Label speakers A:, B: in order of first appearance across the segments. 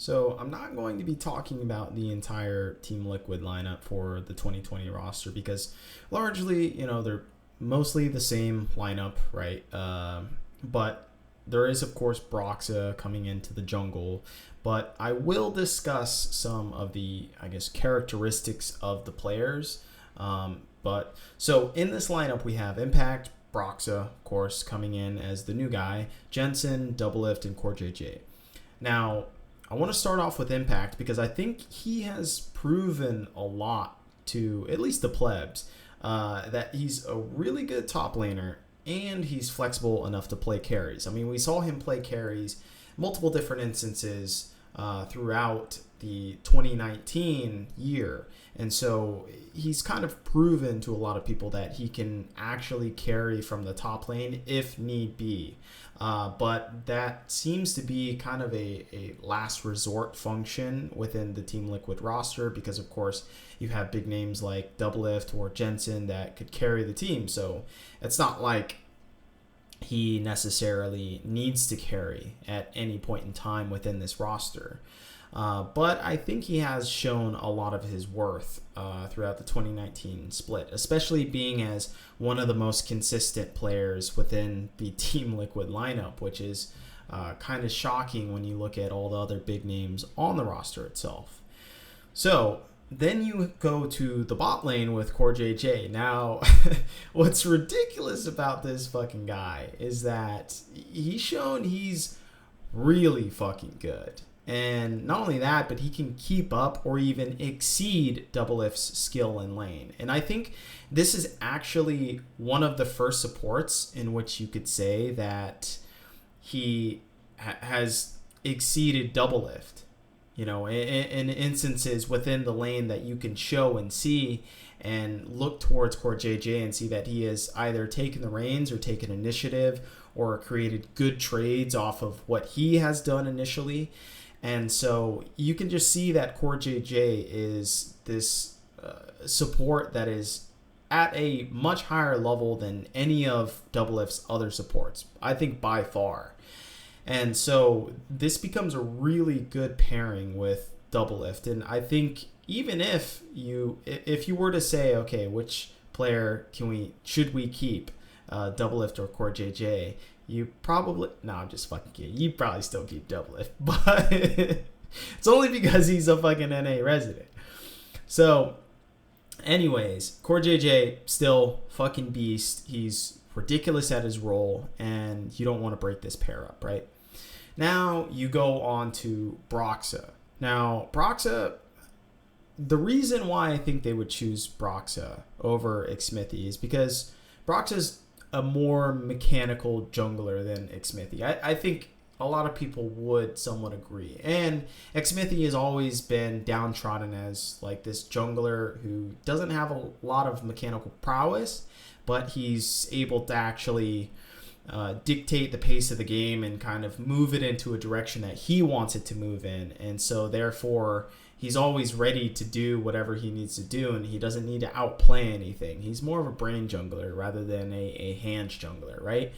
A: So I'm not going to be talking about the entire Team Liquid lineup for the 2020 roster because largely, they're mostly the same lineup, right? But there is, of course, Broxa coming into the jungle. But I will discuss some of the, I guess, characteristics of the players. But so in this lineup, we have Impact, Broxa, of course, coming in as the new guy, Jensen, Doublelift, and Core JJ. Now, I want to start off with Impact because I think he has proven a lot to at least the plebs that he's a really good top laner and he's flexible enough to play carries. I mean, we saw him play carries multiple different instances throughout the 2019 year. And so he's kind of proven to a lot of people that he can actually carry from the top lane if need be. But that seems to be kind of a last resort function within the Team Liquid roster because, of course, you have big names like Doublelift or Jensen that could carry the team. So it's not like he necessarily needs to carry at any point in time within this roster. But I think he has shown a lot of his worth throughout the 2019 split, especially being as one of the most consistent players within the Team Liquid lineup, which is kind of shocking when you look at all the other big names on the roster itself. So then you go to the bot lane with Core JJ. Now, what's ridiculous about this fucking guy is that he's shown he's really fucking good. And not only that, but he can keep up or even exceed Doublelift's skill in lane. And I think this is actually one of the first supports in which you could say that he has exceeded Doublelift. In instances within the lane that you can show and see and look towards Core JJ and see that he has either taken the reins or taken initiative or created good trades off of what he has done initially. And so you can just see that Core JJ is this support that is at a much higher level than any of Doublelift's other supports, I think by far. And so this becomes a really good pairing with Doublelift. And I think even if you were to say, okay, which player should we keep, Doublelift or Core JJ, you probably... No, I'm just fucking kidding. You probably still keep Doublelift. But it's only because he's a fucking NA resident. So, anyways, Core JJ, still fucking beast. He's ridiculous at his role. And you don't want to break this pair up, right? Now, you go on to Broxa. Now, Broxa... The reason why I think they would choose Broxa over Xmithy is because Broxa's a more mechanical jungler than Xmithy. I think a lot of people would somewhat agree. And Xmithy has always been downtrodden as like this jungler who doesn't have a lot of mechanical prowess, but he's able to actually dictate the pace of the game and kind of move it into a direction that he wants it to move in. And so therefore he's always ready to do whatever he needs to do, and he doesn't need to outplay anything. He's more of a brain jungler rather than a hands jungler, right?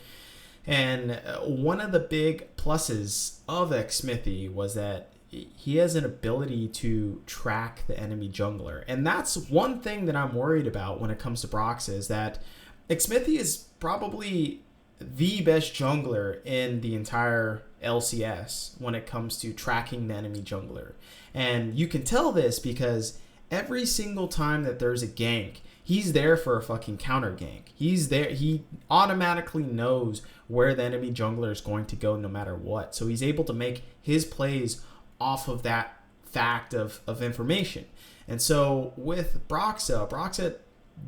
A: And one of the big pluses of Xmithy was that he has an ability to track the enemy jungler. And that's one thing that I'm worried about when it comes to Broxa, is that Xmithy is probably the best jungler in the entire LCS when it comes to tracking the enemy jungler. And you can tell this because every single time that there's a gank, he's there for a fucking counter gank. He's there. He automatically knows where the enemy jungler is going to go no matter what. So he's able to make his plays off of that fact of information. And so with Broxa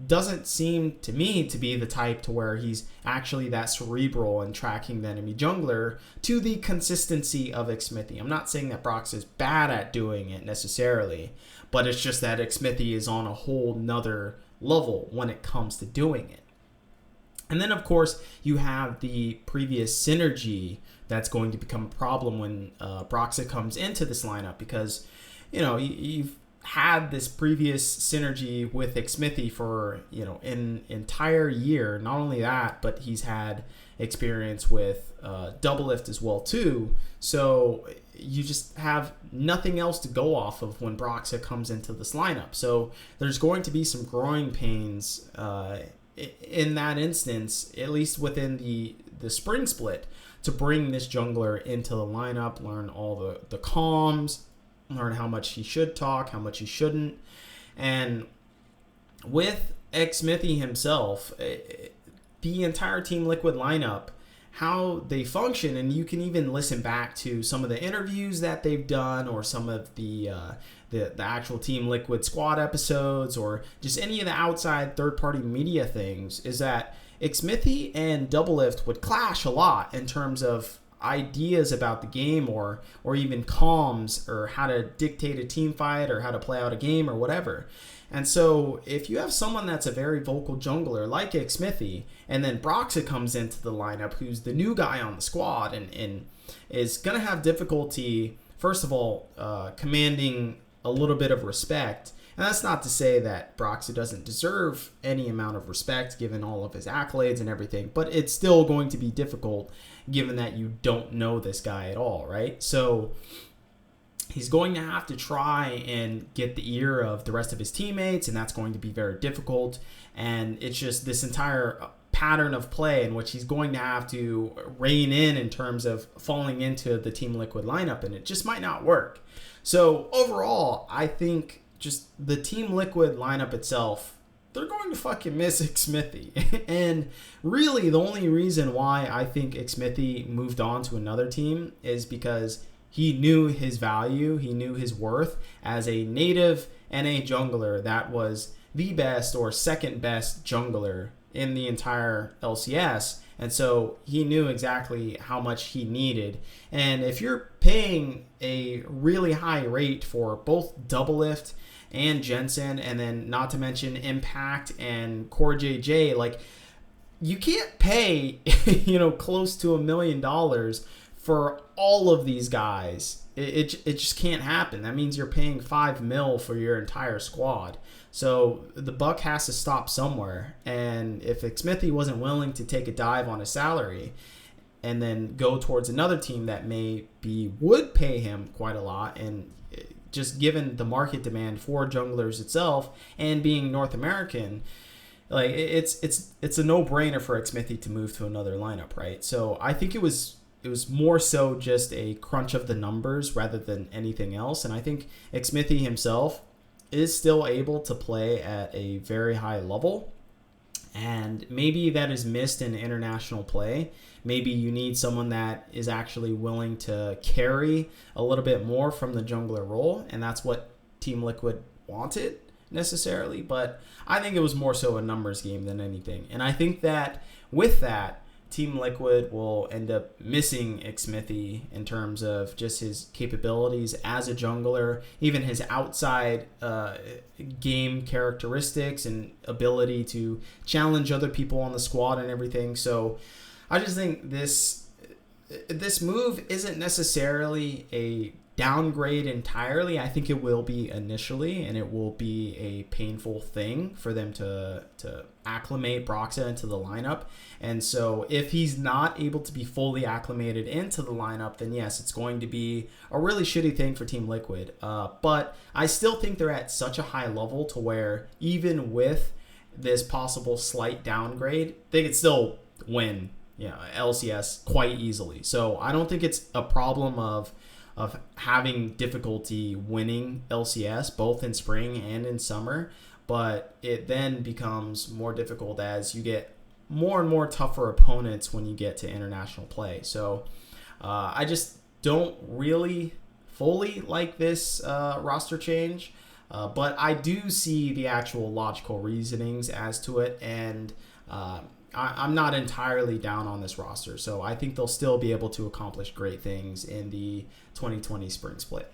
A: doesn't seem to me to be the type to where he's actually that cerebral and tracking the enemy jungler to the consistency of Xmithy. I'm not saying that Broxa is bad at doing it necessarily, but it's just that Xmithy is on a whole nother level when it comes to doing it. And then, of course, you have the previous synergy that's going to become a problem when Broxa comes into this lineup because, you've had this previous synergy with Xmithy for an entire year. Not only that, but he's had experience with Doublelift as well too. So you just have nothing else to go off of when Broxa comes into this lineup. So there's going to be some growing pains in that instance, at least within the spring split, to bring this jungler into the lineup, learn all the comms, learn how much he should talk, how much he shouldn't. And with Xmithy himself, the entire Team Liquid lineup, how they function, and you can even listen back to some of the interviews that they've done, or some of the actual Team Liquid squad episodes, or just any of the outside third-party media things, is that Xmithy and Doublelift would clash a lot in terms of ideas about the game, or even comms, or how to dictate a team fight, or how to play out a game, or whatever. And so if you have someone that's a very vocal jungler like Xmithy, and then Broxa comes into the lineup, who's the new guy on the squad, and is going to have difficulty, first of all, commanding a little bit of respect. And that's not to say that Broxa doesn't deserve any amount of respect given all of his accolades and everything, but it's still going to be difficult given that you don't know this guy at all, right? So he's going to have to try and get the ear of the rest of his teammates, and that's going to be very difficult. And it's just this entire pattern of play in which he's going to have to rein in terms of falling into the Team Liquid lineup, and it just might not work. So overall, I think just the Team Liquid lineup itself, they're going to fucking miss Xmithy. And really, the only reason why I think Xmithy moved on to another team is because he knew his value, he knew his worth as a native NA jungler that was the best or second best jungler in the entire LCS. And so he knew exactly how much he needed. And if you're paying a really high rate for both Doublelift and Jensen, and then not to mention Impact and Core JJ, like, you can't pay, close to $1 million for all of these guys. It just can't happen. That means you're paying $5 million for your entire squad. So the buck has to stop somewhere. And if Xmithy wasn't willing to take a dive on his salary and then go towards another team that would pay him quite a lot, and just given the market demand for junglers itself and being North American, like, it's a no-brainer for Xmithy to move to another lineup, right? So I think it was more so just a crunch of the numbers rather than anything else. And I think Xmithy himself is still able to play at a very high level. And maybe that is missed in international play. Maybe you need someone that is actually willing to carry a little bit more from the jungler role. And that's what Team Liquid wanted necessarily. But I think it was more so a numbers game than anything. And I think that with that, Team Liquid will end up missing Xmithy in terms of just his capabilities as a jungler, even his outside game characteristics and ability to challenge other people on the squad and everything. So I just think this move isn't necessarily a downgrade entirely. I think it will be initially, and it will be a painful thing for them to acclimate Broxa into the lineup. And so if he's not able to be fully acclimated into the lineup, then yes, it's going to be a really shitty thing for Team Liquid. But I still think they're at such a high level to where even with this possible slight downgrade, they could still win, LCS quite easily. So I don't think it's a problem of having difficulty winning LCS both in spring and in summer, but it then becomes more difficult as you get more and more tougher opponents when you get to international play. So I just don't really fully like this roster change, but I do see the actual logical reasonings as to it, and I'm not entirely down on this roster. So I think they'll still be able to accomplish great things in the 2020 spring split.